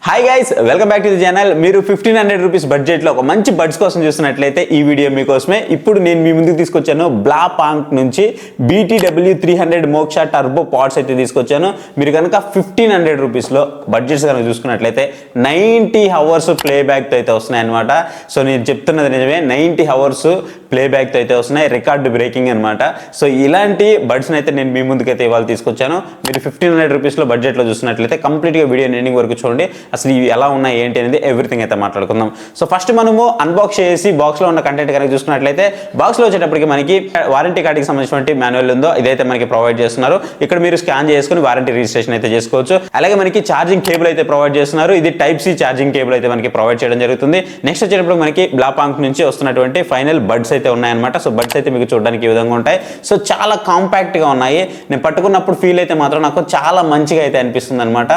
Hi guys, welcome back to the channel. మీరు 1500 rupees బడ్జెట్లో ఒక మంచి బడ్స్ కోసం చూస్తున్నట్లయితే ఈ వీడియో మీకోసమే. ఇప్పుడు నేను మీ ముందుకు తీసుకొచ్చాను బ్లాపాంక్ నుంచి BTW 300 మోక్ష టర్బో పాడ్స్ అయితే తీసుకొచ్చాను. మీరు కనుక 1500 రూపీస్లో బడ్జెట్స్ కనుక చూసుకున్నట్లయితే 90 అవర్స్ ప్లే బ్యాక్తో అయితే వస్తున్నాయి అనమాట. సో నేను చెప్తున్నది నిజమే, 90 అవర్స్ ప్లే బ్యాక్తో అయితే వస్తున్నాయి, రికార్డు బ్రేకింగ్ అనమాట. సో ఇలాంటి బడ్స్ని అయితే నేను మీ ముందుకైతే ఇవాళ తీసుకొచ్చాను. మీరు 1500 రూపీస్లో బడ్జెట్లో చూస్తున్నట్లయితే కంప్లీట్గా వీడియో ఎండింగ్ వరకు చూడండి. అసలు ఇవి ఎలా ఉన్నాయి ఏంటి అనేది ఎవ్రీథింగ్ అయితే మాట్లాడుకుందాం. సో ఫస్ట్ మనము అన్బాక్స్ చేసి బాక్స్లో ఉన్న కంటెంట్ కనుక చూసుకున్నట్లయితే బాక్స్లో వచ్చేటప్పటికి మనకి వారంటీ కార్డుకి సంబంధించినటువంటి మాన్యువల్ ఉందో ఇదైతే మనకి ప్రొవైడ్ చేస్తున్నారు. ఇక్కడ మీరు స్కాన్ చేసుకుని వారంటీ రిజిస్ట్రేషన్ అయితే చేసుకోవచ్చు. అలాగే మనకి ఛార్జింగ్ కేబుల్ అయితే ప్రొవైడ్ చేస్తున్నారు. ఇది టైప్ సి ఛార్జింగ్ కేబుల్ అయితే మనకి ప్రొవైడ్ చేయడం జరుగుతుంది. నెక్స్ట్ వచ్చేటప్పుడు మనకి బ్లాపాంక్ నుంచి వస్తున్నటువంటి ఫైనల్ బడ్స్ అయితే ఉన్నాయన్నమాట. సో బడ్స్ అయితే మీకు చూడడానికి ఈ విధంగా ఉంటాయి. సో చాలా కాంపాక్ట్గా ఉన్నాయి. నేను పట్టుకున్నప్పుడు ఫీల్ అయితే మాత్రం నాకు చాలా మంచిగా అయితే అనిపిస్తుంది అనమాట.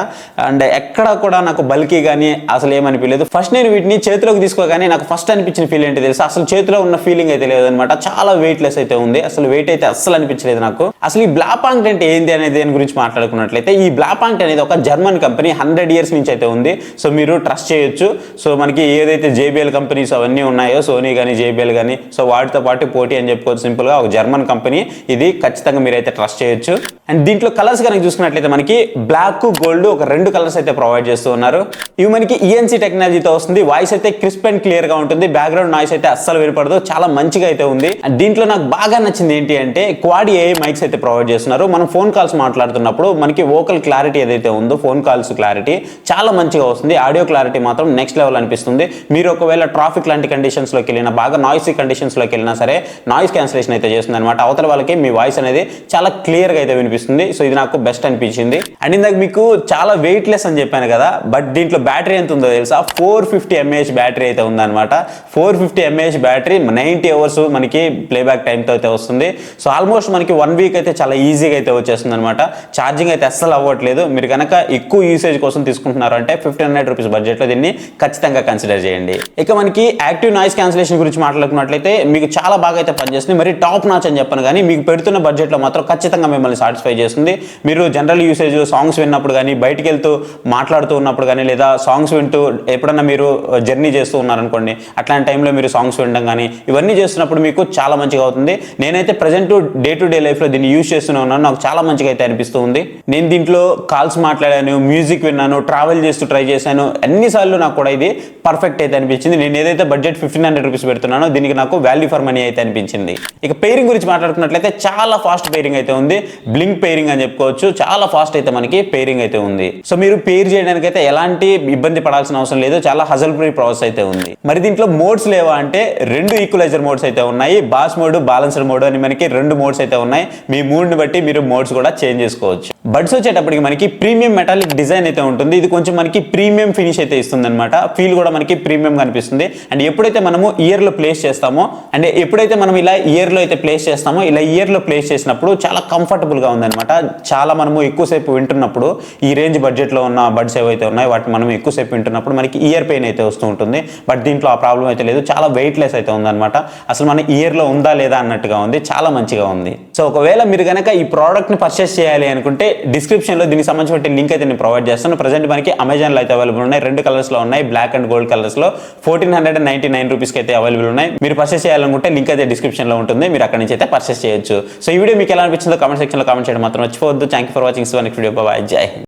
అండ్ ఎక్కడ కూడా నాకు బల్కీ కానీ అసలు ఏమనిపించలేదు. ఫస్ట్ నేను వీటిని చేతిలోకి తీసుకోగానే నాకు ఫస్ట్ అనిపించిన ఫీల్ ఏంటి తెలుసా, అసలు చేతిలో ఉన్న ఫీలింగ్ అయితే లేదనమాట. చాలా వెయిట్ లెస్ అయితే ఉంది. అసలు వెయిట్ అయితే అస్సలు అనిపించలేదు నాకు. అసలు ఈ బ్లాపాంక్ అంటే ఏంటి అనేది దేని గురించి మాట్లాడుకున్నట్లయితే, ఈ బ్లాపాంక్ అనేది ఒక జర్మన్ కంపెనీ, 100 ఇయర్స్ నుంచి అయితే ఉంది. సో మీరు ట్రస్ట్ చేయొచ్చు. సో మనకి ఏదైతే JBL కంపెనీస్ అవన్నీ ఉన్నాయో, సోనీ కానీ JBL కానీ, సో వాటితో పాటు పోటీ అని చెప్పుకోవచ్చు. సింపుల్గా ఒక జర్మన్ కంపెనీ ఇది, ఖచ్చితంగా మీరైతే ట్రస్ట్ చేయొచ్చు. అండ్ దీంట్లో కలర్స్ కనుక చూసుకున్నట్లయితే మనకి బ్లాక్, గోల్డ్ ఒక 2 కలర్స్ అయితే ప్రొవైడ్ చేస్తూ ఉన్నారు. ఇవి మనకి ENC టెక్నాలజీతో వస్తుంది. వాయిస్ అయితే క్రిస్ప్ అండ్ క్లియర్ గా ఉంటుంది. బ్యాక్గ్రౌండ్ నాయిస్ అయితే అస్సలు వినపడదు. చాలా మంచిగా అయితే ఉంది. అండ్ దీంట్లో నాకు బాగా నచ్చింది ఏంటి అంటే, క్వాడ్ AI మైక్స్ అయితే ప్రొవైడ్ చేస్తున్నారు. మనం ఫోన్ కాల్స్ మాట్లాడుతున్నప్పుడు మనకి వోకల్ క్లారిటీ ఏదైతే ఉందో, ఫోన్ కాల్స్ క్లారిటీ చాలా మంచిగా వస్తుంది. ఆడియో క్లారిటీ మాత్రం నెక్స్ట్ లెవెల్ అనిపిస్తుంది. మీరు ఒకవేళ ట్రాఫిక్ లాంటి కండిషన్స్ లోకి వెళ్ళినా, బాగా నాయిసీ కండిషన్స్ లోకి వెళ్ళినా సరే నాయిస్ క్యాన్సిలేషన్ అయితే చేస్తుంది అనమాట. అవతల వాళ్ళకి మీ వాయిస్ అనేది చాలా క్లియర్ గా అయితే వినిపిస్తుంది. సో ఇది నాకు బెస్ట్ అనిపించింది. అండ్ ఇందాక మీకు చాలా వెయిట్ లెస్ అని చెప్పాను కదా, బట్ దీంట్లో బ్యాటరీ ఎంత ఉందో తెలుసా, 450 mAh బ్యాటరీ అయితే ఉందన్నమాట. 450 mAh బ్యాటరీ 90 అవర్స్ మనకి ప్లేబ్యాక్ టైంతో అయితే వస్తుంది. సో ఆల్మోస్ట్ మనకి 1 వీక్ అయితే చాలా ఈజీగా అయితే వచ్చేస్తుంది అనమాట. ఛార్జింగ్ అయితే అస్సలు అవ్వట్లేదు. మీరు కనుక ఎక్కువ యూసేజ్ కోసం తీసుకుంటున్నారు అంటే 1500 రూపీస్ బడ్జెట్లో దీన్ని ఖచ్చితంగా కన్సిడర్ చేయండి. ఇక మనకి యాక్టివ్ నాయిస్ క్యాన్సిలేషన్ గురించి మాట్లాడుకున్నట్లయితే మీకు చాలా బాగా అయితే పనిచేస్తుంది. మరి టాప్ నాచ్ అని చెప్పను కానీ మీకు పెడుతున్న బడ్జెట్లో మాత్రం ఖచ్చితంగా మిమ్మల్ని సాటిస్ఫై చేస్తుంది. మీరు జనరల్ యూసేజ్ సాంగ్స్ విన్నప్పుడు కానీ, బయటికి వెళ్తూ మాట్లాడుతూ ఉన్నప్పుడు కానీ, లేదా సాంగ్స్ వింటూ ఎప్పుడన్నా మీరు జర్నీ చేస్తూ ఉన్నారనుకోండి, అట్లాంటి టైంలో మీరు సాంగ్స్ వినడం కానీ ఇవన్నీ చేస్తున్నప్పుడు మీకు చాలా మంచిగా అవుతుంది. నేనైతే ప్రజెంట్ డే టు డే లైఫ్లో దీన్ని యూజ్ చేస్తూనే ఉన్నాను. నాకు చాలా మంచిగా అయితే అనిపిస్తూ ఉంది. నేను దీంట్లో కాల్స్ మాట్లాడాను, మ్యూజిక్ విన్నాను, ట్రావెల్ చేస్తూ ట్రై చేశాను. అన్నిసార్లు నాకు కూడా ఇది పర్ఫెక్ట్ అయితే అనిపించింది. నేను ఏదైతే బడ్జెట్ 1500 రూపీస్ పెడుతున్నానో దీనికి నాకు వాల్యూ ఫర్ మనీ అయితే అనిపించింది. ఇక పెయిరింగ్ గురించి మాట్లాడుకున్నట్లయితే చాలా ఫాస్ట్ పెయిరింగ్ అయితే ఉంది. బ్లింక్ పెయిరింగ్ అని చెప్పుకోవచ్చు. చాలా ఫాస్ట్ అయితే మనకి పెయిరింగ్ అయితే ఉంది. సో మీరు పెయిర్ చేయడానికి అయితే ఎలాంటి ఇబ్బంది పడాల్సిన అవసరం లేదు. చాలా హజల్ ఫ్రీ ప్రాసెస్ అయితే ఉంది. మరి దీంట్లో మోడ్స్ లేవా అంటే 2 ఈక్వలైజర్ మోడ్స్ అయితే ఉన్నాయి. బాస్ మోడ్, బ్యాలెన్స్డ్ మోడ్ అని మనకి 2 మోడ్స్ అయితే ఉన్నాయి. మీ మూడ్ని బట్టి మీరు మోడ్స్ కూడా చేంజ్ చేసుకోవచ్చు. బడ్స్ వచ్చేటప్పటికి మనకి ప్రీమియం మెటాలిక్ డిజైన్ అయితే ఉంటుంది. ఇది కొంచెం మనకి ప్రీమియం ఫినిష్ అయితే ఇస్తుంది అనమాట. ఫీల్ కూడా మనకి ప్రీమియం కనిపిస్తుంది. అండ్ ఎప్పుడైతే మనము ఇయర్ లో ప్లేస్ చేస్తామో, అంటే ఎప్పుడైతే మనం ఇలా ఇయర్ లో అయితే ప్లేస్ చేస్తామో, ఇలా ఇయర్ లో ప్లేస్ చేసినప్పుడు చాలా కంఫర్టబుల్ గా ఉందన్నమాట. చాలా మనము ఎక్కువసేపు వింటున్నప్పుడు, ఈ రేంజ్ బడ్జెట్ లో ఉన్న బడ్స్ ఏవైతే ఉన్నాయో వాటిని మనం ఎక్కువసేపు వింటున్నప్పుడు మనకి ఇయర్ పెయిన్ అయితే వస్తూ ఉంటుంది. బట్ దీంట్లో ఆ ప్రాబ్లం అయితే లేదు. చాలా వెయిట్ లెస్ అయితే ఉందన్నమాట. అసలు మన ఇయర్ లో ఉందా లేదా అన్నట్టుగా ఉంది. చాలా మంచిగా ఉంది. సో ఒకవేళ మీరు కనుక ఈ ప్రోడక్ట్ ని పర్చేస్ చేయాలి అనుకుంటే డిస్క్రిప్షన్ లో దీనికి సంబంధించిన లింక్ అయితే నేను ప్రొవైడ్ చేస్తాను. ప్రజెంట్ మనకి అమెజాన్ లో అయితే అవైలబుల్ ఉన్నాయి. 2 కలర్స్ లో ఉన్నాయి, బ్లాక్ అండ్ గోల్డ్ కలర్స్ లో 1499 రూపీస్ కి అయితే అవైలబుల్ ఉన్నాయి. మీరు పర్చేస్ చేయాలనుకుంటే లింక్ అయితే డిస్క్రిప్షన్ లో ఉంటుంది. మీరు అక్కడ నుంచి అయితే పర్చేస్ చేయొచ్చు. సో ఈ వీడియో మీకు ఎలా అనిపించిందో కామెంట్ సెక్షన్ లో కామెంట్ చేయడం మాత్రం మర్చిపోవద్దు. Thank you for watching. Next video. By. జై హింద్.